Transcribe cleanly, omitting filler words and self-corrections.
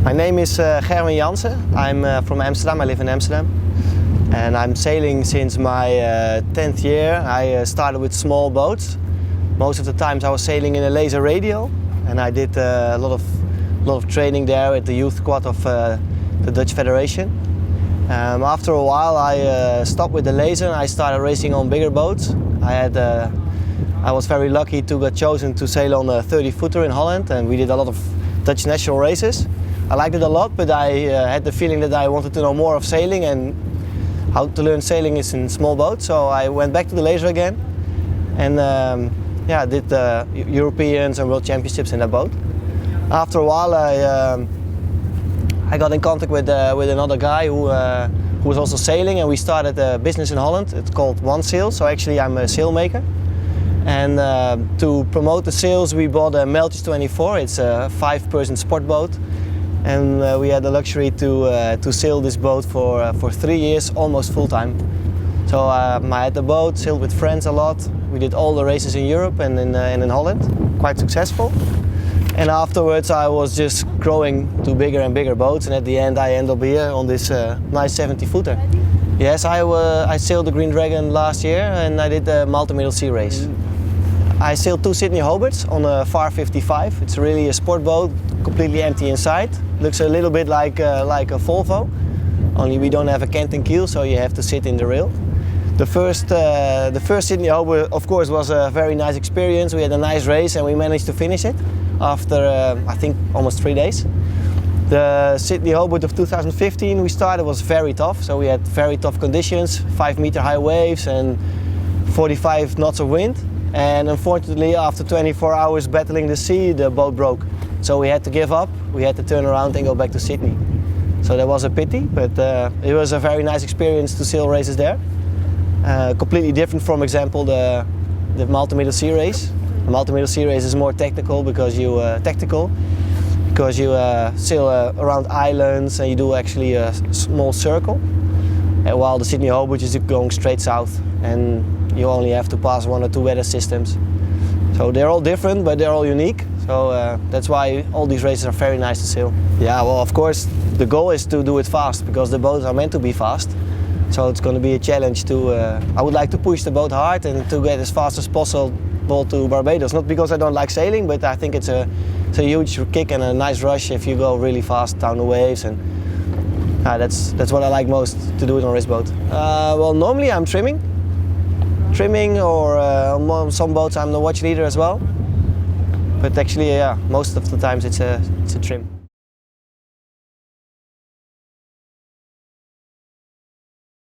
My name is Gerwin Jansen. I'm from Amsterdam. I live in Amsterdam. And I'm sailing since my 10th year. I started with small boats. Most of the times I was sailing in a laser radial, and I did a lot of training there at the youth squad of the Dutch Federation. After a while I stopped with the laser and I started racing on bigger boats. I was very lucky to get chosen to sail on a 30-footer in Holland, and we did a lot of Dutch national races. I liked it a lot, but I had the feeling that I wanted to know more of sailing, and how to learn sailing is in small boats. So I went back to the laser again, and did the Europeans and World Championships in that boat. After a while I got in contact with another guy who was also sailing, and we started a business in Holland. It's called One Sail. So actually I'm a sail maker. And to promote the sails we bought a Melges 24. It's a 5-person sport boat. And we had the luxury to sail this boat for 3 years, almost full time. So I had the boat, sailed with friends a lot. We did all the races in Europe and in Holland, quite successful. And afterwards I was just growing to bigger and bigger boats, and at the end I ended up here on this nice 70-footer. Yes, I sailed the Green Dragon last year, and I did the Malta Middle Sea Race. I sailed 2 Sydney Hobarts on a FAR 55. It's really a sport boat, completely empty inside. Looks a little bit like a Volvo, only we don't have a canting keel, so you have to sit in the rail. The first Sydney Hobart, of course, was a very nice experience. We had a nice race and we managed to finish it after, I think, almost 3 days. The Sydney Hobart of 2015 we started was very tough, so we had very tough conditions, 5-meter high waves and 45 knots of wind. And unfortunately, after 24 hours battling the sea, the boat broke. So we had to give up, we had to turn around and go back to Sydney. So that was a pity, but it was a very nice experience to sail races there. Completely different from, example, the Malta Middle Sea Race. The Malta Middle Sea Race is more technical because you sail around islands and you do actually a small circle. While the Sydney Hobart is going straight south, and you only have to pass 1 or 2 weather systems. So they're all different, but they're all unique. So that's why all these races are very nice to sail. Yeah, well, of course, the goal is to do it fast, because the boats are meant to be fast. So it's going to be a challenge to, I would like to push the boat hard and to get as fast as possible to Barbados. Not because I don't like sailing, but I think it's a huge kick and a nice rush if you go really fast down the waves. And that's what I like most, to do it on a race boat. Well, normally I'm trimming, or on some boats I'm the watch leader as well. But actually, yeah, most of the times it's a trim.